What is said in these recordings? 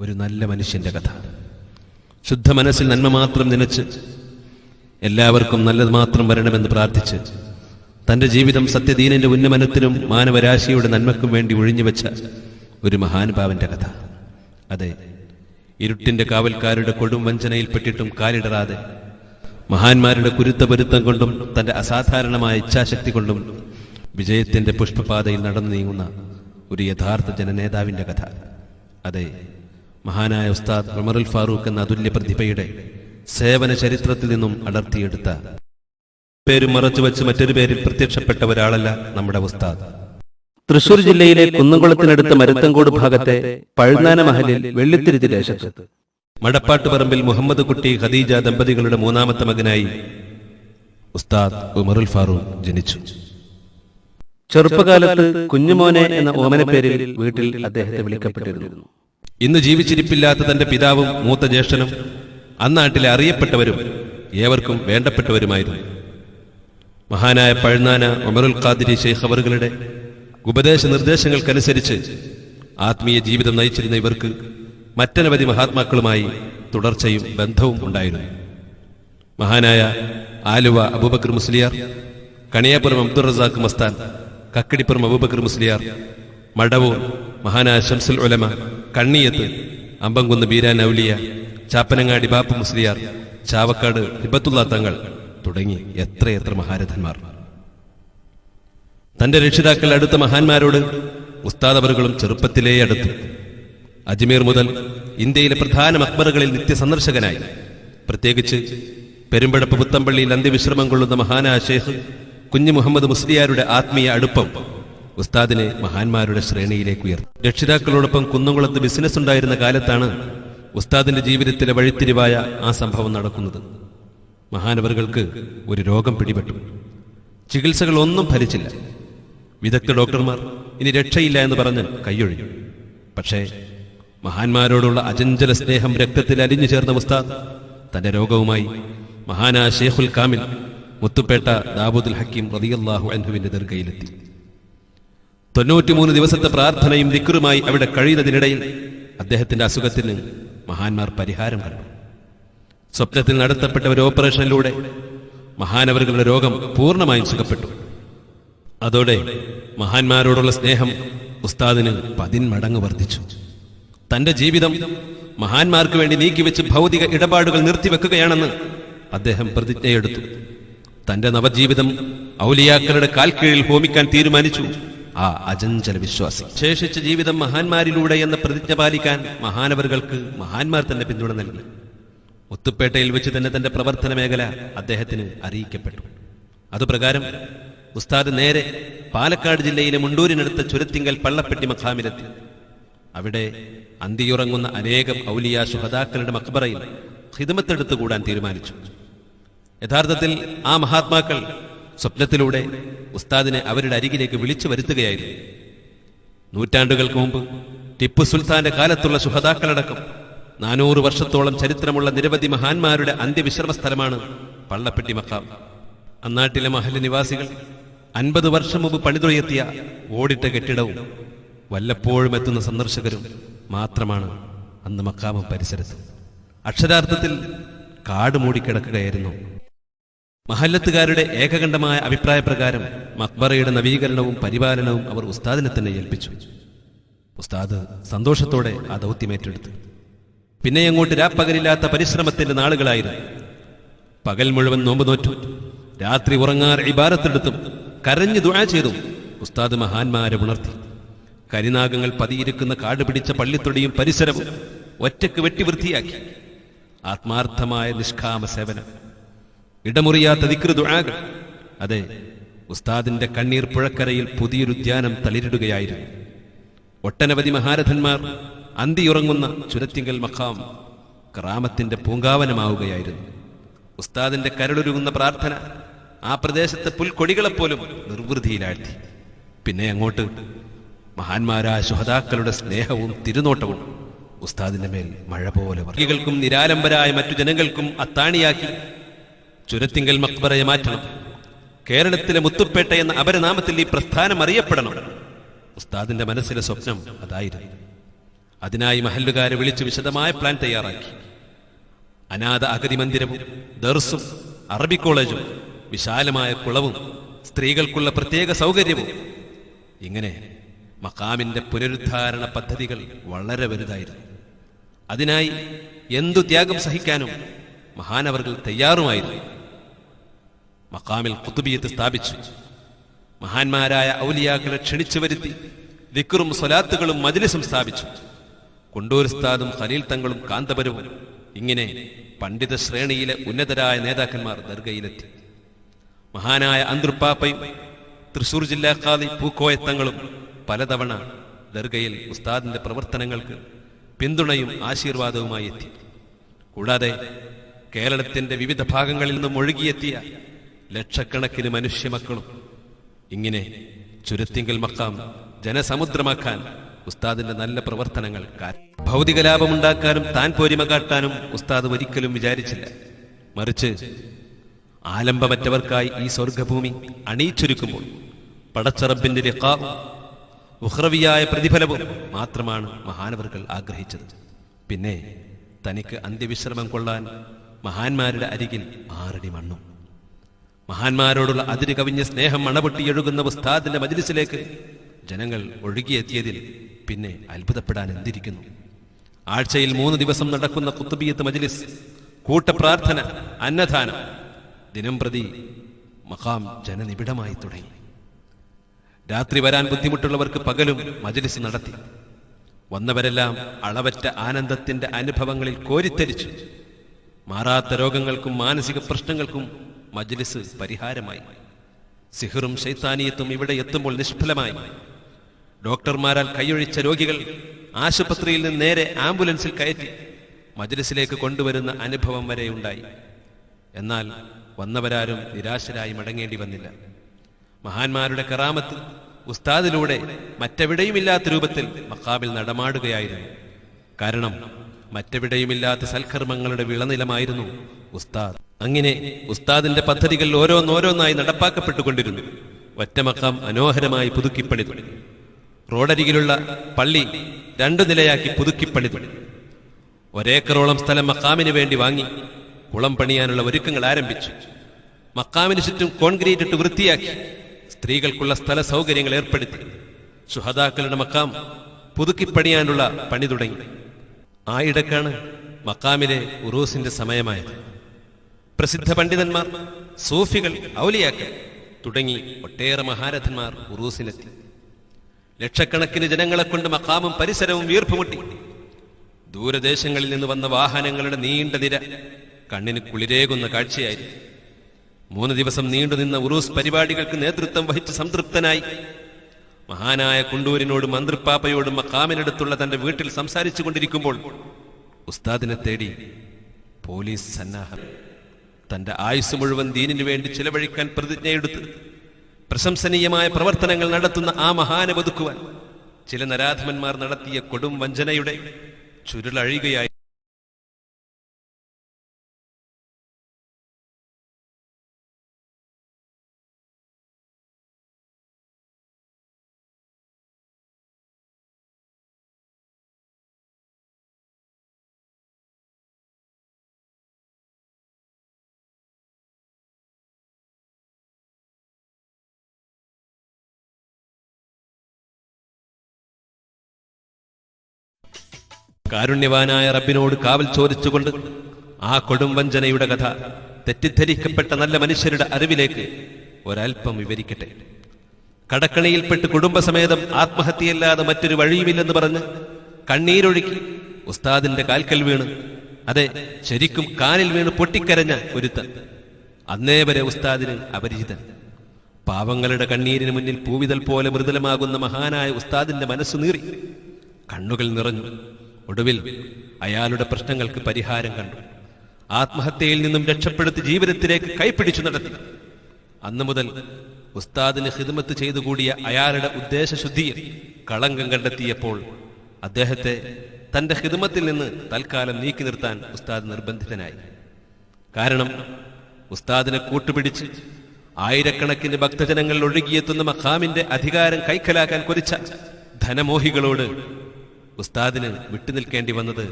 ഒരു നല്ല മനുഷ്യന്റെ കഥ. ശുദ്ധ മനസ്സിൽ നന്മ മാത്രം നനച്ച് എല്ലാവർക്കും നല്ലത് മാത്രം വരണമെന്ന് പ്രാർത്ഥിച്ച് തന്റെ ജീവിതം സത്യദീനിന്റെ ഉന്നമനത്തിനും മാനവരാശിയുടെ നന്മയ്ക്കും വേണ്ടി ഒഴിഞ്ഞുവെച്ച ഒരു മഹാനുഭാവന്റെ കഥ. അതെ, ഇരുട്ടിന്റെ കാവൽക്കാരുടെ കൊടും വഞ്ചനയിൽപ്പെട്ടിട്ടും കാലിടറാതെ മഹാന്മാരുടെ കുരുത്ത പൊരുത്തം കൊണ്ടും തന്റെ അസാധാരണമായ ഇച്ഛാശക്തി കൊണ്ടും വിജയത്തിന്റെ പുഷ്പപാതയിൽ നടന്നു നീങ്ങുന്ന ഒരു യഥാർത്ഥ ജനനേതാവിന്റെ കഥ. അതെ, മഹാനായ ഉസ്താദ് ഉമറുൽ ഫാറൂഖ് എന്ന അതുല്യ പ്രതിഭയുടെ സേവന ചരിത്രത്തിൽ നിന്നും അടർത്തിയെടുത്ത പേരും മറച്ചുവെച്ച് മറ്റൊരു പേരിൽ പ്രത്യക്ഷപ്പെട്ട ഒരാളല്ല നമ്മുടെ ഉസ്താദ്. തൃശൂർ ജില്ലയിലെ കുന്നംകുളത്തിനടുത്ത മരുത്തങ്കോട് ഭാഗത്തെ പഴുന്നാന മഹലിൽ വെള്ളിത്തിരുത്തി ദേശത്ത് മടപ്പാട്ടുപറമ്പിൽ മുഹമ്മദ് കുട്ടി ഖദീജ ദമ്പതികളുടെ മൂന്നാമത്തെ മകനായി ഉസ്താദ് ഉമറുൽ ഫാറൂഖ് ജനിച്ചു. ചെറുപ്പകാലത്ത് കുഞ്ഞുമോനെ എന്ന ഓമന പേരിൽ വീട്ടിൽ അദ്ദേഹത്തെ വിളിക്കപ്പെട്ടിരുന്നു. ഇന്ന് ജീവിച്ചിരിപ്പില്ലാത്ത തന്റെ പിതാവും മൂത്ത ജ്യേഷ്ഠനും അന്നാട്ടിലെ അറിയപ്പെട്ടവരും ഏവർക്കും വേണ്ടപ്പെട്ടവരുമായിരുന്നു. മഹാനായ പഴുന്നാന ഉമറുൽ ഖാദിരി ശൈഖ് അവറുകളുടെ ഉപദേശ നിർദ്ദേശങ്ങൾക്കനുസരിച്ച് ആത്മീയ ജീവിതം നയിച്ചിരുന്ന ഇവർക്ക് മറ്റനവധി മഹാത്മാക്കളുമായി തുടർച്ചയും ബന്ധവും ഉണ്ടായിരുന്നു. മഹാനായ ആലുവ അബൂബക്കർ മുസ്ലിയാർ, കണിയാപുരം അബ്ദുൾ റസാഖ് മസ്താൻ, കക്കടിപ്പുറം അബൂബക്കർ മുസ്ലിയാർ, മടവൂർ മഹാനായ ശംസുൽ ഉലമ, കണ്ണിയത്ത് അമ്പംകുന്ന് ബീരാൻ ഔലിയ, ചാപ്പനങ്ങാടി ബാപ്പു മുസ്ലിയാർ, ചാവക്കാട് ഹിബത്തുള്ള തങ്ങൾ തുടങ്ങി എത്രയെത്ര മഹാരഥന്മാർ. തന്റെ രക്ഷിതാക്കൾ അടുത്ത മഹാന്മാരോട് ഉസ്താദ് അവറുകളും ചെറുപ്പത്തിലേ അടുത്തു. അജ്മീർ മുതൽ ഇന്ത്യയിലെ പ്രധാന മക്ബറകളിൽ നിത്യസന്ദർശകനായി, പ്രത്യേകിച്ച് പെരുമ്പടപ്പ് പുത്തമ്പള്ളിയിൽ അന്ത്യവിശ്രമം കൊള്ളുന്ന മഹാനായ ഷേഖ് കുഞ്ഞു മുഹമ്മദ് മുസ്ലിയാരുടെ ആത്മീയ അടുപ്പം ഉസ്താദിനെ മഹാന്മാരുടെ ശ്രേണിയിലേക്ക് ഉയർത്തി. രക്ഷിതാക്കളോടൊപ്പം കുന്നംകുളത്ത് ബിസിനസ് ഉണ്ടായിരുന്ന കാലത്താണ് ഉസ്താദിന്റെ ജീവിതത്തിലെ വഴിത്തിരിവായ ആ സംഭവം നടക്കുന്നത്. മഹാനവറുകൾക്ക് ഒരു രോഗം പിടിപെട്ടു. ചികിത്സകൾ ഒന്നും ഫലിച്ചില്ല. വിദഗ്ധ ഡോക്ടർമാർ ഇനി രക്ഷയില്ല എന്ന് പറഞ്ഞ് കൈയൊഴിഞ്ഞു. പക്ഷേ മഹാന്മാരോടുള്ള അചഞ്ചല സ്നേഹം രക്തത്തിൽ അലിഞ്ഞു ചേർന്ന ഉസ്താദ് തന്റെ രോഗവുമായി മഹാനായ ഷേഖുൽ കാമിൽ മുത്തുപേട്ട ദാവൂദുൽ ഹക്കീം റളിയല്ലാഹു അൻഹുവിന്റെ ദർഗയിലെത്തി. 93 ദിവസത്തെ പ്രാർത്ഥനയും ദിക്റുമായി അവിടെ കഴിയുന്നതിനിടയിൽ അദ്ദേഹത്തിന്റെ അസുഖത്തിന് മഹാന്മാർ പരിഹാരം കണ്ടു. സ്വപ്നത്തിൽ നടത്തപ്പെട്ട ഒരു ഓപ്പറേഷനിലൂടെ മഹാനവറുകളുടെ രോഗം പൂർണ്ണമായും സുഖപ്പെട്ടു. അതോടെ മഹാന്മാരോടുള്ള സ്നേഹം ഉസ്താദിന് 10 മടങ്ങ് വർദ്ധിച്ചു. തന്റെ ജീവിതം മഹാന്മാർക്ക് വേണ്ടി നീക്കിവെച്ച് ഭൗതിക ഇടപാടുകൾ നിർത്തിവെക്കുകയാണെന്ന് അദ്ദേഹം പ്രതിജ്ഞയെടുത്തു. തന്റെ നവജീവിതം ഔലിയാക്കളുടെ കാൽക്കീഴിൽ ഹോമിക്കാൻ തീരുമാനിച്ചു ആ അചഞ്ചല വിശ്വാസി. ശേഷിച്ച ജീവിതം മഹാന്മാരിലൂടെ എന്ന പ്രതിജ്ഞ പാലിക്കാൻ മഹാനവറുകൾക്ക് മഹാന്മാർ തന്നെ പിന്തുണ നൽകി. മുത്തുപേട്ടയിൽ വെച്ച് തന്നെ തന്റെ പ്രവർത്തന മേഖല അദ്ദേഹത്തിന് അറിയിക്കപ്പെട്ടു. അതുപ്രകാരം ഉസ്താദ് നേരെ പാലക്കാട് ജില്ലയിലെ മുണ്ടൂരിനടുത്ത ചുരത്തിങ്കൽ പള്ളപ്പെട്ടി മഖാമിലെത്തി. അവിടെ അന്തിയുറങ്ങുന്ന അനേകം ഔലിയ ശുഹദാക്കളുടെ മഖ്ബറയിൽ ഖിദ്മത്തെടുത്തു കൂടാൻ തീരുമാനിച്ചു. യഥാർത്ഥത്തിൽ ആ മഹാത്മാക്കൾ സ്വപ്നത്തിലൂടെ ഉസ്താദിനെ അവരുടെ അരികിലേക്ക് വിളിച്ചു വരുത്തുകയായിരുന്നു. നൂറ്റാണ്ടുകൾക്ക് മുമ്പ് ടിപ്പു സുൽത്താന്റെ കാലത്തുള്ള ശുഹദാക്കളടക്കം 400 വർഷത്തോളം ചരിത്രമുള്ള നിരവധി മഹാന്മാരുടെ അന്ത്യവിശ്രമ സ്ഥലമാണ് പള്ളപ്പെട്ടി മഖാം. അന്നാട്ടിലെ മഹല്ല് നിവാസികൾ 50 വർഷം മുമ്പ് പണിതുയർത്തിയ ഓടിട്ട കെട്ടിടവും വല്ലപ്പോഴും എത്തുന്ന സന്ദർശകരും മാത്രമാണ് അന്ന് മഖാമും പരിസരത്തും. അക്ഷരാർത്ഥത്തിൽ കാട് മൂടിക്കിടക്കുകയായിരുന്നു. മഹല്ലത്തുകാരുടെ ഏകകണ്ഠമായ അഭിപ്രായപ്രകാരം മക്ബറയുടെ നവീകരണവും പരിപാലനവും അവർ ഉസ്താദിനെ തന്നെ ഏൽപ്പിച്ചു. ഉസ്താദ് സന്തോഷത്തോടെ ആ ദൗത്യമേറ്റെടുത്തു. പിന്നെ അങ്ങോട്ട് രാപ്പകലില്ലാത്ത പരിശ്രമത്തിന്റെ നാളുകളായിരുന്നു. പകൽ മുഴുവൻ നോമ്പ് നോറ്റു, രാത്രി ഉറങ്ങാർ ഇബാദത്തെടുത്തും കരഞ്ഞു ദുആ ചെയ്തു ഉസ്താദ് മഹാന്മാരെ ഉണർത്തി. കരിനാഗങ്ങൾ പതിയിരിക്കുന്ന കാട് പിടിച്ച പള്ളിത്തൊടിയും പരിസരവും ഒറ്റക്ക് വെട്ടി വൃത്തിയാക്കി. ആത്മാർത്ഥമായ നിഷ്കാമ സേവനം, ഇടമുറിയാത്ത ദിക്ർ ദുആകൾ. അതെ, ഉസ്താദിന്റെ കണ്ണീർ പുഴക്കരയിൽ പുതിയൊരു ധ്യാനം തളിരിടുകയായിരുന്നു. ഒട്ടനവധി മഹാരഥന്മാർ അന്തിയുറങ്ങുന്ന ചുരത്തിങ്കൽ മഖാം കറാമത്തിന്റെ പൂങ്കാവനമാവുകയായിരുന്നു. ഉസ്താദിന്റെ കരളുരുകുന്ന പ്രാർത്ഥന ആ പ്രദേശത്തെ പുൽക്കൊടികളെപ്പോലും നിർവൃതിയിലാഴ്ത്തി. പിന്നെ അങ്ങോട്ട് മഹാന്മാരായ ശുഹദാക്കളുടെ സ്നേഹവും തിരുനോട്ടവും ഉസ്താദിന്റെ മേൽ മഴ പോലെ വർഗികൾക്കും നിരാലംബരായ മറ്റു ജനങ്ങൾക്കും അത്താണിയാക്കി ചുരത്തിങ്കൽ മക്ബറയെ മാറ്റണം. കേരളത്തിലെ മുത്തുപേട്ട എന്ന അപരനാമത്തിൽ ഈ പ്രസ്ഥാനം അറിയപ്പെടണം. ഉസ്താദിന്റെ മനസ്സിലെ സ്വപ്നം അതായിരുന്നു. അതിനായി മഹല്ലുകാരെ വിളിച്ച് വിശദമായ പ്ലാൻ തയ്യാറാക്കി. അനാഥ അഗതി മന്ദിരവും ദർസും അറബി കോളേജും വിശാലമായ കുളവും സ്ത്രീകൾക്കുള്ള പ്രത്യേക സൗകര്യവും, ഇങ്ങനെ മഖാമിന്റെ പുനരുദ്ധാരണ പദ്ധതികൾ വളരെ വലുതായിരുന്നു. അതിനായി എന്തു ത്യാഗം സഹിക്കാനും മഹാനവർകൾ തയ്യാറുമായിരുന്നു. മഖാമിൽ ഖുതുബിയത്ത് സ്ഥാപിച്ചു. മഹാന്മാരായ ഔലിയാക്കളെ ക്ഷണിച്ചു വരുത്തി ദിക്റും സ്വലാത്തുകളും മജ്ലിസും സ്ഥാപിച്ചു. കുണ്ടൂർ ഉസ്താദും ഖലീൽ തങ്ങളും കാന്തപുരവും ഇങ്ങനെ പണ്ഡിത ശ്രേണിയിലെ ഉന്നതരായ നേതാക്കന്മാർ ദർഗയിലെത്തി. മഹാനായ അന്തൃപ്പാപ്പയും തൃശൂർ ജില്ലാ ഖാദി പൂക്കോയത്തങ്ങളും പലതവണ ദർഗയിൽ ഉസ്താദിന്റെ പ്രവർത്തനങ്ങൾക്ക് പിന്തുണയും ആശീർവാദവുമായി എത്തി. കൂടാതെ കേരളത്തിന്റെ വിവിധ ഭാഗങ്ങളിൽ നിന്നും ഒഴുകിയെത്തിയ ലക്ഷക്കണക്കിന് മനുഷ്യമക്കളും ഇങ്ങനെ ചുരത്തിങ്കൽ മഖാം ജനസമുദ്രമാക്കാൻ ഉസ്താദിന്റെ നല്ല പ്രവർത്തനങ്ങൾ ഭൗതിക ലാഭമുണ്ടാക്കാനും താൻ പോരിമ കാട്ടാനും ഉസ്താദ് ഒരിക്കലും വിചാരിച്ചില്ല. മറിച്ച് ആലംബമറ്റവർക്കായി ഈ സ്വർഗഭൂമി അണിയിച്ചൊരുക്കുമ്പോൾ പടച്ചറബിന്റെ ലിഖാഉം ഉഖ്റവിയായ പ്രതിഫലവും മാത്രമാണ് മഹാനവർകൾ ആഗ്രഹിച്ചത്. പിന്നെ തനിക്ക് അന്ത്യവിശ്രമം കൊള്ളാൻ മഹാന്മാരുടെ അരികിൽ 6 അടി മണ്ണും. മഹാന്മാരോടുള്ള അതിര് കവിഞ്ഞ സ്നേഹം അണപൊട്ടിയൊഴുകുന്ന ഉസ്താദിന്റെ മജ്ലിസിലേക്ക് ജനങ്ങൾ ഒഴുകിയെത്തിയതിൽ പിന്നെ അത്ഭുതപ്പെടാൻ എന്തിരിക്കുന്നു. ആഴ്ചയിൽ 3 ദിവസം നടക്കുന്ന ഖുതുബിയത്ത് മജ്ലിസ്, കൂട്ടപ്രാർത്ഥന, അന്നദാനം, ദിനം പ്രതി മഖാം ജനനിബിഡമായി തുടങ്ങി. രാത്രി വരാൻ ബുദ്ധിമുട്ടുള്ളവർക്ക് പകലും മജ്ലിസ് നടത്തി. വന്നവരെല്ലാം അളവറ്റ ആനന്ദത്തിന്റെ അനുഭവങ്ങളിൽ കോരിത്തരിച്ചു. മാറാത്ത രോഗങ്ങൾക്കും മാനസിക പ്രശ്നങ്ങൾക്കും മജ്ലിസ് പരിഹാരമായി. സിഹറും ശൈത്താനിയത്തും ഇവിടെ എത്തുമ്പോൾ നിഷ്ഫലമായി. ഡോക്ടർമാരാൽ കൈയൊഴിച്ച രോഗികൾ ആശുപത്രിയിൽ നിന്ന് നേരെ ആംബുലൻസിൽ കയറ്റി മജ്ലിസിലേക്ക് കൊണ്ടുവരുന്ന അനുഭവം വരെ ഉണ്ടായി. എന്നാൽ വന്നവരാരും നിരാശരായി മടങ്ങേണ്ടി വന്നില്ല. മഹാന്മാരുടെ കറാമത്ത് ഉസ്താദിലൂടെ മറ്റെവിടെയുമില്ലാത്ത രൂപത്തിൽ മഖാമിൽ നടമാടുകയായിരുന്നു. കാരണം മറ്റെവിടെയുമില്ലാത്ത സൽക്കർമ്മങ്ങളുടെ വിളനിലമായിരുന്നു ഉസ്താദ്. അങ്ങനെ ഉസ്താദിന്റെ പദ്ധതികൾ ഓരോന്നോരോന്നായി നടപ്പാക്കപ്പെട്ടുകൊണ്ടിരുന്നു. ഒറ്റ മഖാം മനോഹരമായി പുതുക്കിപ്പണിതു. റോഡരികിലുള്ള പള്ളി 2 നിലയാക്കി പുതുക്കിപ്പണിതു. 1 ഏക്കറോളം സ്ഥലം മഖാമിന് വേണ്ടി വാങ്ങി കുളം പണിയാനുള്ള ഒരുക്കങ്ങൾ ആരംഭിച്ചു. മഖാമിന് ചുറ്റും കോൺക്രീറ്റ് ഇട്ട് വൃത്തിയാക്കി. സ്ത്രീകൾക്കുള്ള സ്ഥല സൗകര്യങ്ങൾ ഏർപ്പെടുത്തി. ശുഹദാക്കളുടെ മഖാം പുതുക്കിപ്പണിയാനുള്ള പണി തുടങ്ങി. ആയിടക്കാണ് മഖാമിലെ ഉറൂസിന്റെ സമയമായത്. പ്രസിദ്ധ പണ്ഡിതന്മാർ, സൂഫികൾ, ഔലിയാക്കൾ തുടങ്ങി ഒട്ടേറെ മഹാരഥന്മാർ ഉറൂസിലെത്തി. ലക്ഷക്കണക്കിന് ജനങ്ങളെ കൊണ്ട് മഖാമും പരിസരവും വീർപ്പുമുട്ടി. ദൂരദേശങ്ങളിൽ നിന്ന് വന്ന വാഹനങ്ങളുടെ നീണ്ട നിര കണ്ണിന് കുളിരേകുന്ന കാഴ്ചയായിരുന്നു. 3 ദിവസം നീണ്ടുനിന്ന ഉറൂസ് പരിപാടികൾക്ക് നേതൃത്വം വഹിച്ച് സംതൃപ്തനായി മഹാനായ കുണ്ടൂരിനോടും മന്ത്രിപ്പാപ്പയോടും മഖാമിനടുത്തുള്ള തന്റെ വീട്ടിൽ സംസാരിച്ചു കൊണ്ടിരിക്കുമ്പോൾ ഉസ്താദിനെ തേടി പോലീസ് സന്നാഹം. തന്റെ ആയുസ് മുഴുവൻ ദീനിനു വേണ്ടി ചിലവഴിക്കാൻ പ്രതിജ്ഞയെടുത്ത് പ്രശംസനീയമായ പ്രവർത്തനങ്ങൾ നടത്തുന്ന ആ മഹാനെ ഒതുക്കുവാൻ ചില നരാധമന്മാർ നടത്തിയ കൊടും വഞ്ചനയുടെ ചുരുളഴികയായി. കാരുണ്യവാനായ റബ്ബിനോട് കാവൽ ചോദിച്ചുകൊണ്ട് ആ കൊടും വഞ്ചനയുടെ കഥ തെറ്റിദ്ധരിക്കപ്പെട്ട നല്ല മനുഷ്യരുടെ അറിവിലേക്ക് ഒരൽപ്പം വിവരിക്കട്ടെ. കടക്കണിയിൽപ്പെട്ട് കുടുംബസമേതം ആത്മഹത്യയല്ലാതെ മറ്റൊരു വഴിയുമില്ലെന്ന് പറഞ്ഞ് കണ്ണീരൊഴുക്കി ഉസ്താദിന്റെ കാൽക്കൽ വീണ്, അതെ ശരിക്കും കാലിൽ വീണ് പൊട്ടിക്കരഞ്ഞ ഒരുത്തൻ. അന്നേ വരെ ഉസ്താദിന് അപരിചിതൻ. പാവങ്ങളുടെ കണ്ണീരിന് മുന്നിൽ പൂവിതൽ പോലെ മൃദുലമാകുന്ന മഹാനായ ഉസ്താദിന്റെ മനസ്സു നീറി, കണ്ണുകൾ നിറഞ്ഞു. ഒടുവിൽ അയാളുടെ പ്രശ്നങ്ങൾക്ക് പരിഹാരം കണ്ടു. ആത്മഹത്യയിൽ നിന്നും രക്ഷപ്പെടുത്തി ജീവിതത്തിലേക്ക് കൈപ്പിടിച്ചു നടത്തി. അന്നു മുതൽ ഉസ്താദിന് ഖിദ്മത്ത് ചെയ്തു കൂടിയ അയാളുടെ ഉദ്ദേശശുദ്ധിയിൽ കളങ്കം കണ്ടെത്തിയപ്പോൾ അദ്ദേഹത്തെ തന്റെ ഖിദ്മത്തിൽ നിന്ന് തൽക്കാലം നീക്കി നിർത്താൻ ഉസ്താദ് നിർബന്ധിതനായി. കാരണം ഉസ്താദിനെ കൂട്ടുപിടിച്ച് ആയിരക്കണക്കിന് ഭക്തജനങ്ങൾ ഒഴുകിയെത്തുന്ന മഖാമിന്റെ അധികാരം കൈക്കലാക്കാൻ കൊതിച്ച ധനമോഹികളോട് ഉസ്താദിന് വിട്ടുനിൽക്കേണ്ടി വന്നത്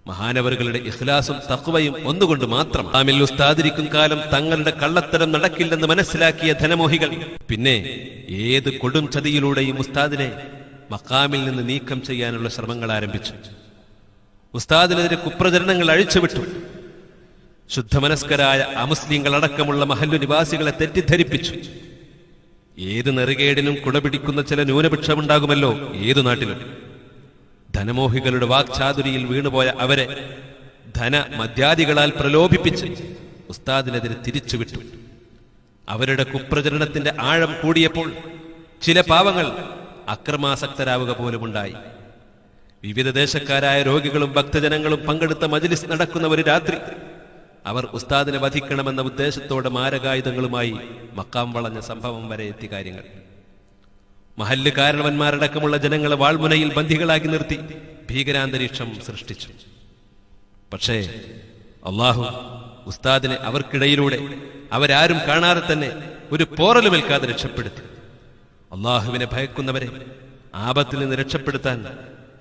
മഹാനവറുകളുടെ ഇഖ്ലാസും തഖ്വയും ഒന്നുകൊണ്ട് മാത്രം. മഖാമിൽ ഉസ്താദിരിക്കും കാലം തങ്ങളുടെ കള്ളത്തരം നടക്കില്ലെന്ന് മനസ്സിലാക്കിയ ധനമോഹികൾ പിന്നെ ഏത് കൊടും ചതിയിലൂടെയും ഉസ്താദിനെ മഖാമിൽ നിന്ന് നീക്കം ചെയ്യാനുള്ള ശ്രമങ്ങൾ ആരംഭിച്ചു. ഉസ്താദിനെതിരെ കുപ്രചരണങ്ങൾ അഴിച്ചുവിട്ടു. ശുദ്ധമനസ്കരായ അമുസ്ലിങ്ങൾ അടക്കമുള്ള മഹല്ലു നിവാസികളെ തെറ്റിദ്ധരിപ്പിച്ചു. ഏത് നെറുകേടിനും കുടപിടിക്കുന്ന ചില ന്യൂനപക്ഷമുണ്ടാകുമല്ലോ ഏതു നാട്ടിലും. ധനമോഹികളുടെ വാക്ചാതുരിയിൽ വീണുപോയ അവരെ മദ്യാദികളാൽ പ്രലോഭിപ്പിച്ച് ഉസ്താദിനെതിരെ തിരിച്ചുവിട്ടു. അവരുടെ കുപ്രചരണത്തിന്റെ ആഴം കൂടിയപ്പോൾ ചില പാവങ്ങൾ അക്രമാസക്തരാവുക പോലുമുണ്ടായി. വിവിധ ദേശക്കാരായ രോഗികളും ഭക്തജനങ്ങളും പങ്കെടുത്ത മജ്ലിസ് നടക്കുന്ന ഒരു രാത്രി അവർ ഉസ്താദിനെ വധിക്കണമെന്ന ഉദ്ദേശത്തോടെ മാരകായുധങ്ങളുമായി മക്കാം വളഞ്ഞ സംഭവം വരെ എത്തി കാര്യങ്ങൾ. മഹല്ല് കാരണവന്മാരടക്കമുള്ള ജനങ്ങളെ വാൾമുനയിൽ ബന്ധികളാക്കി നിർത്തി ഭീകരാന്തരീക്ഷം സൃഷ്ടിച്ചു. പക്ഷേ അള്ളാഹു ഉസ്താദിനെ അവർക്കിടയിലൂടെ അവരാരും കാണാതെ തന്നെ ഒരു പോറലുമേൽക്കാതെ രക്ഷപ്പെടുത്തി. അള്ളാഹുവിനെ ഭയക്കുന്നവരെ ആപത്തിൽ നിന്ന് രക്ഷപ്പെടുത്താൻ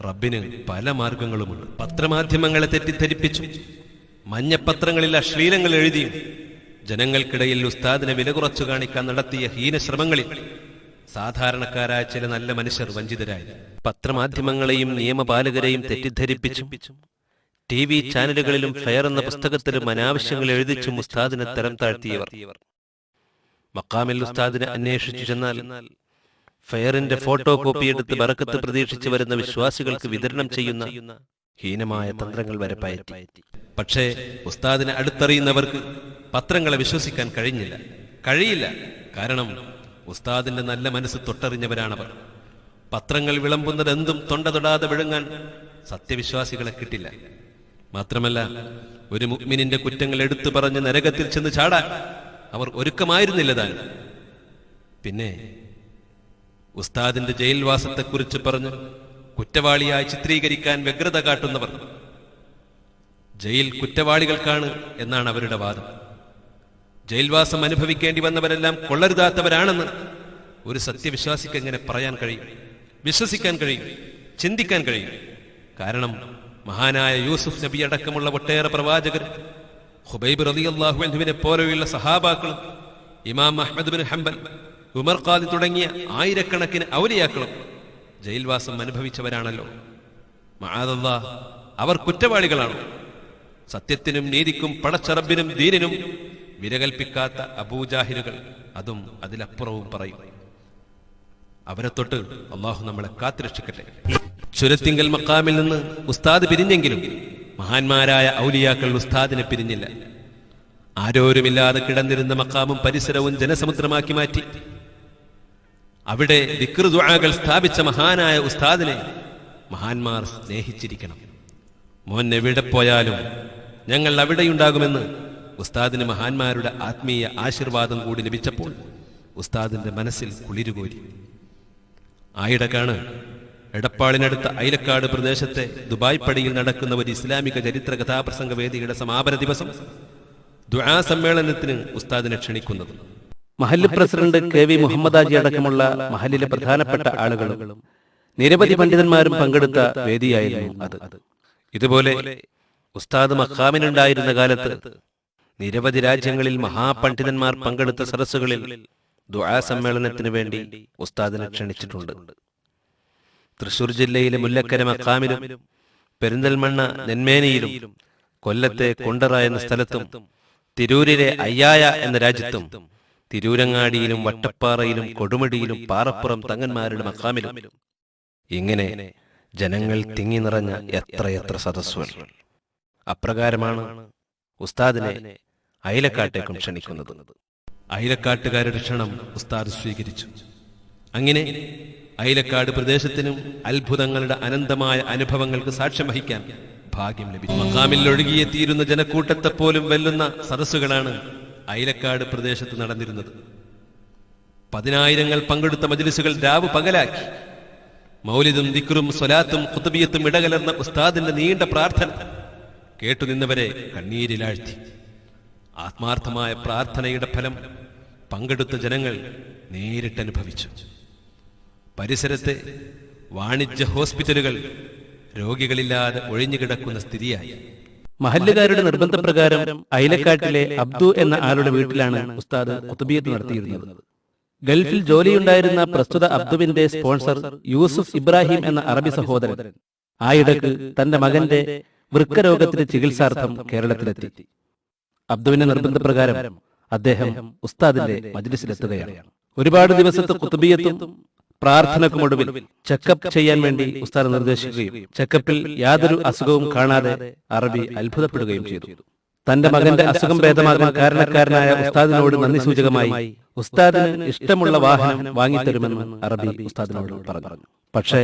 റബ്ബിന് പല മാർഗങ്ങളുമുണ്ട്. പത്രമാധ്യമങ്ങളെ തെറ്റിദ്ധരിപ്പിച്ചു മഞ്ഞപ്പത്രങ്ങളിൽ അശ്ലീലങ്ങൾ എഴുതിയും ജനങ്ങൾക്കിടയിൽ ഉസ്താദിനെ വില കുറച്ചു കാണിക്കാൻ നടത്തിയ ഹീനശ്രമങ്ങളിൽ സാധാരണക്കാരായ ചില നല്ല മനുഷ്യർ വഞ്ചിതരായി. പത്രമാധ്യമങ്ങളെയും നിയമപാലകരെയും തെറ്റിദ്ധരിപ്പിച്ചും TV ചാനലുകളിലും ഫെയർ എന്ന പുസ്തകത്തിലും അനാവശ്യങ്ങൾ എഴുതിച്ചും ഉസ്താദിനെ തരം താഴ്ത്തിയവർ. മഖാമിൽ ഉസ്താദിനെ അന്വേഷിച്ചു ചെന്നാൽ ഫെയറിന്റെ ഫോട്ടോ കോപ്പി എടുത്ത് ബറക്കത്ത് പ്രതീക്ഷിച്ചു വരുന്ന വിശ്വാസികൾക്ക് വിതരണം ചെയ്യുന്ന ഹീനമായ തന്ത്രങ്ങൾ വരെ പയറ്റി. പക്ഷേ ഉസ്താദിനെ അടുത്തറിയുന്നവർക്ക് പത്രങ്ങളെ വിശ്വസിക്കാൻ കഴിയില്ല. കാരണം ഉസ്താദിന്റെ നല്ല മനസ്സ് തൊട്ടറിഞ്ഞവരാണവർ. പത്രങ്ങൾ വിളമ്പുന്നത് എന്തും തൊണ്ട തൊടാതെ വിഴുങ്ങാൻ സത്യവിശ്വാസികളെ കിട്ടില്ല. മാത്രമല്ല ഒരു മുഅ്മിനിന്റെ കുറ്റങ്ങൾ എടുത്തു പറഞ്ഞ് നരകത്തിൽ ചെന്ന് ചാടാൻ അവർ ഒരുക്കമായിരുന്നില്ല താൻ. പിന്നെ ഉസ്താദിന്റെ ജയിൽവാസത്തെക്കുറിച്ച് പറഞ്ഞ് കുറ്റവാളിയായി ചിത്രീകരിക്കാൻ വ്യഗ്രത കാട്ടുന്നവർ ജയിൽ കുറ്റവാളികൾക്കാണ് എന്നാണ് അവരുടെ വാദം. ജയിൽവാസം അനുഭവിക്കേണ്ടി വന്നവരെല്ലാം കൊള്ളരുതാത്തവരാണെന്ന് ഒരു സത്യവിശ്വാസിക്ക് എങ്ങനെ പറയാൻ കഴിയും, വിശ്വസിക്കാൻ കഴിയും, ചിന്തിക്കാൻ കഴിയും? കാരണം മഹാനായ യൂസുഫ് നബി അടക്കമുള്ള ഒട്ടേറെ പ്രവാചകർ, ഖുബൈബ് റളിയല്ലാഹു അൻഹുവിനെ പോലെയുള്ള സഹാബാക്കളും, Imam Ahmad bin Hanbal, Umar Qazi തുടങ്ങിയ ആയിരക്കണക്കിന് ഔലിയാക്കളും ജയിൽവാസം അനുഭവിച്ചവരാണല്ലോ. മഅദല്ലാഹ്, അവർ കുറ്റവാളികളാണോ? സത്യത്തിനും നീതിക്കും പടച്ചറബിനും ദീനിനും വിലകൽപ്പിക്കാത്ത അബൂജാഹിലുകൾ അതും അതിലപ്പുറവും പറയും. അവരെ തൊട്ട് അള്ളാഹു നമ്മളെ കാത്തുരക്ഷിക്കട്ടെ. ചുരത്തിങ്കൽ മഖാമിൽ നിന്ന് ഉസ്താദ് പിരിഞ്ഞെങ്കിലും മഹാന്മാരായ ഔലിയാക്കൾ ഉസ്താദിനെ പിരിഞ്ഞില്ല. ആരോരുമില്ലാതെ കിടന്നിരുന്ന മഖാമും പരിസരവും ജനസമുദ്രമാക്കി മാറ്റി അവിടെ ദിക്ർ ദുആകൾ സ്ഥാപിച്ച മഹാനായ ഉസ്താദിനെ മഹാന്മാർ സ്നേഹിച്ചിരിക്കണം. മോൻ എവിടെ പോയാലും ഞങ്ങൾ അവിടെയുണ്ടാകുമെന്ന് ഉസ്താദിന് മഹാന്മാരുടെ ആത്മീയ ആശീർവാദം കൂടി ലഭിച്ചപ്പോൾ ഉസ്താദിന്റെ മനസ്സിൽ കുളിരുകോരി. ആയിടക്കാണ് എടപ്പാളിനടുത്ത ഐലക്കാട് പ്രദേശത്തെ ദുബായ് പടിയിൽ നടക്കുന്ന ഒരു ഇസ്ലാമിക ചരിത്ര കഥാപ്രസംഗ വേദിയുടെ സമാപന ദിവസം ദുആ സമ്മേളനത്തിന് ഉസ്താദിനെ ക്ഷണിക്കുന്നത്. മഹല്ല് പ്രസിഡന്റ് KV മുഹമ്മദാജി അടക്കമുള്ള മഹല്ലിലെ പ്രധാനപ്പെട്ട ആളുകളും നിരവധി പണ്ഡിതന്മാരും പങ്കെടുത്ത വേദിയായിരുന്നു അത്. ഇതുപോലെ ഉസ്താദ് മഖാമിനുണ്ടായിരുന്ന കാലത്ത് നിരവധി രാജ്യങ്ങളിൽ മഹാപണ്ഡിതന്മാർ പങ്കെടുത്ത സദസ്സുകളിൽ ദുആ സമ്മേളനത്തിന് വേണ്ടി ഉസ്താദിനെ ക്ഷണിച്ചിട്ടുണ്ട്. തൃശൂർ ജില്ലയിലെ മുല്ലക്കര മഖാമിലും പെരിന്തൽമണ്ണ നെന്മേനിയിലും കൊല്ലത്തെ കൊണ്ടറ എന്ന സ്ഥലത്തും തിരൂരിലെ അയ്യായ എന്ന രാജ്യത്തും തിരൂരങ്ങാടിയിലും വട്ടപ്പാറയിലും കൊടുമുടിയിലും പാറപ്പുറം തങ്ങന്മാരുടെ മഖാമിലും ഇങ്ങനെ ജനങ്ങൾ തിങ്ങി നിറഞ്ഞ എത്രയെത്ര സദസ്സുകൾ. അപ്രകാരമാണ് ഉസ്താദിനെ ഐലക്കാട്ടേക്കും ക്ഷണിക്കുന്നത്. ഐലക്കാട്ടുകാരുടെ ക്ഷണം ഉസ്താദ് സ്വീകരിച്ചു. അങ്ങനെ ഐലക്കാട് പ്രദേശത്തിനും അത്ഭുതങ്ങളുടെ അനന്തമായ അനുഭവങ്ങൾക്ക് സാക്ഷ്യം വഹിക്കാൻ ഭാഗ്യം ലഭിച്ചു. മഖാമിൽ ഒഴുകിയെത്തിയിരുന്ന ജനക്കൂട്ടത്തെപ്പോലും വെല്ലുന്ന സദസ്സുകളാണ് ഐലക്കാട് പ്രദേശത്ത് നടന്നിരുന്നത്. 10,000 പങ്കെടുത്ത മജ്ലിസുകൾ രാവ് പകലാക്കി. മൗലിദും ദിക്റും സ്വലാത്തും ഖുതുബിയത്തും ഇടകലർന്ന ഉസ്താദിന്റെ നീണ്ട പ്രാർത്ഥന കേട്ടുനിന്നവരെ കണ്ണീരിലാഴ്ത്തി. ആത്മാർത്ഥമായ പ്രാർത്ഥനയുടെ ഫലം പങ്കെടുത്ത ജനങ്ങൾ നേരിട്ടനുഭവിച്ചു. പരിസരത്തെ വാണിജ്യ ഹോസ്പിറ്റലുകൾ രോഗികളില്ലാതെ ഒഴിഞ്ഞുകിടക്കുന്ന സ്ഥിതിയായി. മഹല്ലുകാരുടെ നിർബന്ധപ്രകാരം അയലക്കാട്ടിലെ അബ്ദു എന്ന ആളുടെ വീട്ടിലാണ് ഉസ്താദ് ഖുതുബിയത്ത് നടത്തിയിരുന്നത്. ഗൾഫിൽ ജോലിയുണ്ടായിരുന്ന പ്രസ്തുത അബ്ദുവിന്റെ സ്പോൺസർ യൂസുഫ് ഇബ്രാഹിം എന്ന അറബി സഹോദരൻ ആയിടക്ക് തന്റെ മകന്റെ വൃക്കരോഗത്തിന് ചികിത്സാർത്ഥം കേരളത്തിലെത്തി. അബ്ദുവിന്റെ നിർബന്ധപ്രകാരം അദ്ദേഹം ഉസ്താദിന്റെ മജ്ലിസിലെത്തുകയാണ്. ഒരുപാട് ദിവസത്തെ ഖുതുബിയത്തും പ്രാർത്ഥനക്കുമൊടുവിൽ ചെക്കപ്പ് ചെയ്യാൻ വേണ്ടി ഉസ്താദ് നിർദ്ദേശിക്കുകയും ചെക്കപ്പിൽ യാതൊരു അസുഖവും കാണാതെ അറബി അത്ഭുതപ്പെടുകയും ചെയ്തു. തന്റെ മകന്റെ അസുഖം ഭേദമാകാൻ കാരണക്കാരനായ ഉസ്താദിനോട് നന്ദി സൂചകമായി ഉസ്താദിന് ഇഷ്ടമുള്ള വാഹനം വാങ്ങിത്തരുമെന്ന് അറബി ഉസ്താദിനോട് പറഞ്ഞു. പക്ഷേ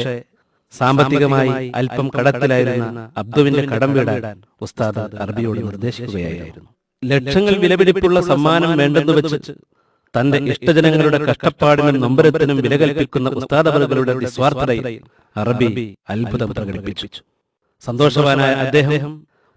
സാമ്പത്തികമായി അല്പം കടത്തിലായിരുന്ന അബ്ദുവിന്റെ കടം വീടാൻ ഉസ്താദ് അറബിയോട് നിർദ്ദേശിക്കുകയായിരുന്നു. ലക്ഷങ്ങൾ വിലപിടിപ്പുള്ള സമ്മാനം വേണ്ടെന്ന് വെച്ച് തന്റെ ഇഷ്ടജനങ്ങളുടെ കഷ്ടപ്പാടിനും നൊമ്പരത്തിനും വില കൽപ്പിക്കുന്ന ഉസ്താദവറുകളുടെ നിസ്വാർത്ഥതയിൽ അറബി അത്ഭുതം പ്രകടിപ്പിച്ചു. സന്തോഷവാനായ അദ്ദേഹം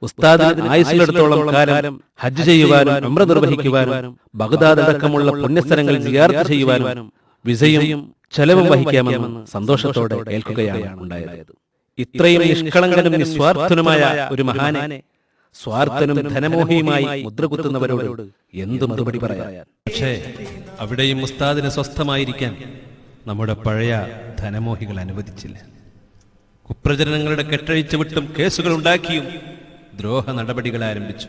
ഉസ്താദിന് ആയുസ്സിലെടുത്തോളം കാലം ഹജ്ജ് ചെയ്യുവാനും ഉംറ നിർവഹിക്കുവാനും ബഗ്ദാദ് അടക്കമുള്ള പുണ്യസ്ഥലങ്ങൾ സിയാറത്ത് ചെയ്യുവാനും വിസയും ചെലവും വഹിക്കാമെന്ന് സന്തോഷത്തോടെ ഏൽക്കുകയാണ് ഉണ്ടായത്. ഇത്രയും നിഷ്കളങ്കനും നിസ്വാർത്ഥനുമായ ഒരു മഹാനെ സ്വാർത്ഥനും ധനമോഹിയുമായി മുദ്രകുത്തുന്നവരോട് എന്തു മറുപടി പറയാൻ? പക്ഷേ അവിടെയും ഉസ്താദിന് സ്വസ്ഥമായിരിക്കാൻ നമ്മുടെ പഴയ ധനമോഹികൾ അനുവദിച്ചില്ല. കുപ്രചരണങ്ങളുടെ കെട്ടഴിച്ചു വിട്ടും കേസുകൾ ഉണ്ടാക്കിയും ദ്രോഹ നടപടികൾ ആരംഭിച്ചു.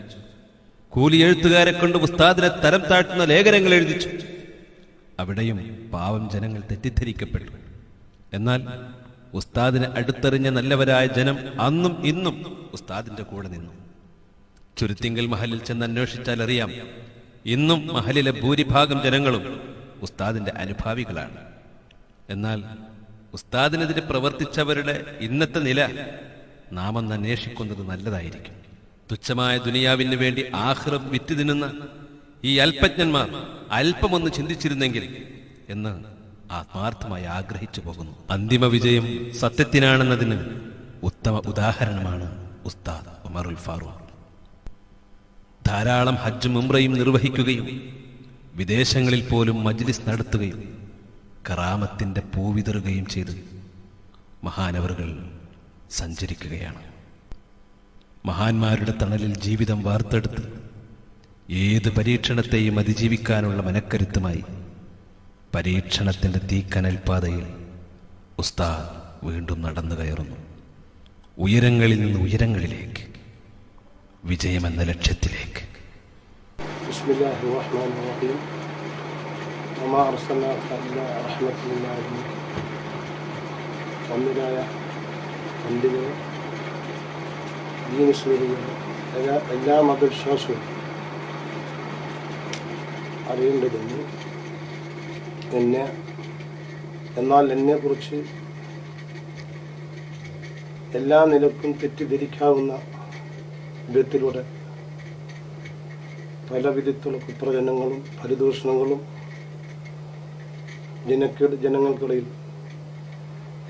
കൂലി എഴുത്തുകാരെ കൊണ്ട് ഉസ്താദിനെ തരം താഴ്ത്തുന്ന ലേഖനങ്ങൾ എഴുതിച്ചു. അവിടെയും പാവം ജനങ്ങൾ തെറ്റിദ്ധരിക്കപ്പെട്ടു. എന്നാൽ ഉസ്താദിനെ അടുത്തെറിഞ്ഞ നല്ലവരായ ജനം അന്നും ഇന്നും ഉസ്താദിന്റെ കൂടെ നിന്നു. ചുരുത്തിങ്കൽ മഹലിൽ ചെന്ന് അന്വേഷിച്ചാൽ അറിയാം, ഇന്നും മഹലിലെ ഭൂരിഭാഗം ജനങ്ങളും ഉസ്താദിന്റെ അനുഭാവികളാണ്. എന്നാൽ ഉസ്താദിനെതിരെ പ്രവർത്തിച്ചവരുടെ ഇന്നത്തെ നില നാം ഒന്ന് അന്വേഷിക്കുന്നത് നല്ലതായിരിക്കും. തുച്ഛമായ ദുനിയാവിന് വേണ്ടി ആഖിറത്ത് വിറ്റ് തിന്നുന്ന ഈ അല്പജ്ഞന്മാർ അല്പമൊന്ന് ചിന്തിച്ചിരുന്നെങ്കിൽ എന്ന് ആത്മാർത്ഥമായി ആഗ്രഹിച്ചു പോകുന്നു. അന്തിമ വിജയം സത്യത്തിനാണെന്നതിന് ഉത്തമ ഉദാഹരണമാണ് ഉസ്താദ് ഉമറുൽ ഫാറൂഖ്. ധാരാളം ഹജ്ജും ഉംറയും നിർവഹിക്കുകയും വിദേശങ്ങളിൽ പോലും മജ്ലിസ് നടത്തുകയും കറാമത്തിന്റെ പൂവിതറുകയും ചെയ്ത് മഹാനവറുകൾ സഞ്ചരിക്കുകയാണ്. മഹാന്മാരുടെ തണലിൽ ജീവിതം വാർത്തെടുത്ത് ഏത് പരീക്ഷണത്തെയും അതിജീവിക്കാനുള്ള മനക്കരുത്തുമായി പരീക്ഷണത്തിന്റെ തീക്കനൽ പാതയിൽ ഉസ്താദ് വീണ്ടും നടന്നു കയറുന്നു. ഉയരങ്ങളിൽ നിന്ന് ഉയരങ്ങളിലേക്ക്, വിജയമെന്ന ലക്ഷ്യത്തിലേക്ക്. ബിസ്മില്ലാഹിർ റഹ്മാനിർ റഹീം. വമാ അർസൽനാക ഇല്ലാ റഹ്മത്തൻ ലിൽ ആലമീൻ. ഒന്നിനായ പണ്ഡിതരെ, ദീനസ്വരൂപികളെ, എല്ലാ മതവിശ്വാസവും അറിയേണ്ടതുണ്ട്. എന്നാൽ എന്നെക്കുറിച്ച് എല്ലാ നിലക്കും തെറ്റിദ്ധരിക്കാവുന്ന വിധത്തിലൂടെ പല വിധത്തിലുള്ള കുപ്രചരണങ്ങളും പരിദൂഷണങ്ങളും ജനങ്ങൾക്കിടയിൽ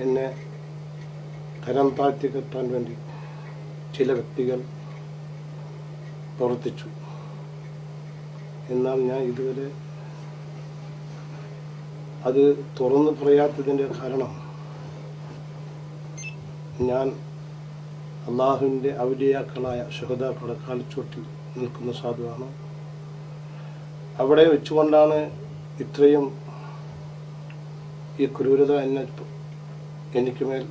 എന്നെ തരം താഴ്ത്തിക്കെത്താൻ വേണ്ടി ചില വ്യക്തികൾ പ്രവർത്തിച്ചു. എന്നാൽ ഞാൻ ഇതുവരെ അത് തുറന്നു പറയാത്തതിൻ്റെ കാരണം ഞാൻ അള്ളാഹുവിൻ്റെ ഔലിയാക്കളായ ശുഹദാക്കളുടെ കാൽച്ചോട്ടിൽ നിൽക്കുന്ന സാധുവാണ്. അവിടെ വെച്ചുകൊണ്ടാണ് ഇത്രയും ഈ ക്രൂരത എനിക്ക് മേൽ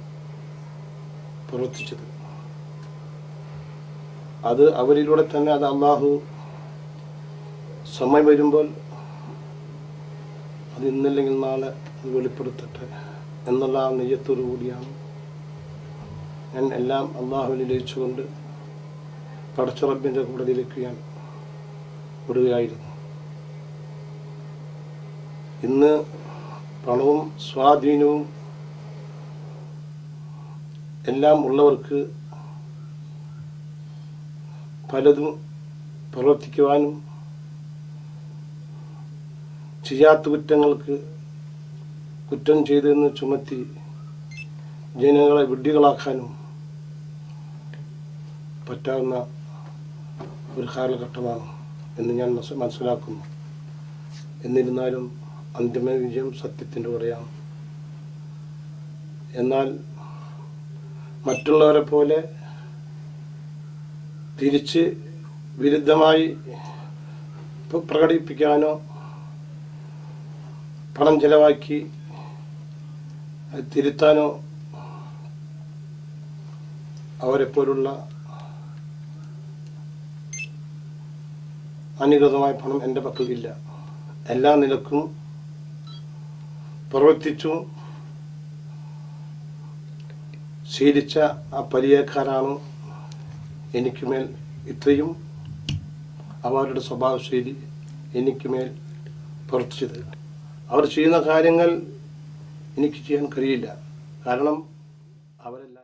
പ്രവർത്തിച്ചത്. അത് അവരിലൂടെ തന്നെ അത് അള്ളാഹു സമയം വരുമ്പോൾ അത് ഇന്നല്ലെങ്കിൽ നാളെ അത് വെളിപ്പെടുത്തട്ടെ എന്നുള്ള ആ നെയ്യത്തോടു കൂടിയാണ് ഞാൻ എല്ലാം അള്ളാഹുവിനെ ലയിച്ചുകൊണ്ട് പടച്ച റബ്ബിൻ്റെ കൂടതിലേക്ക് ഞാൻ വിടുകയായിരുന്നു. ഇന്ന് പണവും സ്വാധീനവും എല്ലാം ഉള്ളവർക്ക് പലതും പ്രവർത്തിക്കുവാനും ചെയ്യാത്ത കുറ്റങ്ങൾക്ക് കുറ്റം ചെയ്തെന്ന് ചുമത്തി ജനങ്ങളെ വിഡ്ഢികളാക്കാനും പറ്റാവുന്ന ഒരു കാലഘട്ടമാണ് എന്ന് ഞാൻ മനസ്സിലാക്കുന്നു. എന്നിരുന്നാലും അന്തിമ വിജയം സത്യത്തിൻ്റെ കൂടെയാണ്. എന്നാൽ മറ്റുള്ളവരെ പോലെ തിരിച്ച് വിരുദ്ധമായി പ്രകടിപ്പിക്കാനോ പണം ചെലവാക്കി അത് തിരുത്താനോ അവരെപ്പോലുള്ള അനികൃതമായ പണം എൻ്റെ പക്കലില്ല. എല്ലാ നിലക്കും പ്രവർത്തിച്ചു ശീലിച്ച ആ പരിചയക്കാരാണ് എനിക്കുമേൽ ഇത്രയും അവരുടെ സ്വഭാവശൈലി എനിക്കുമേൽ പ്രവർത്തിച്ചത്. അവർ ചെയ്യുന്ന കാര്യങ്ങൾ എനിക്ക് ചെയ്യാൻ കഴിയില്ല. കാരണം അവരെല്ലാം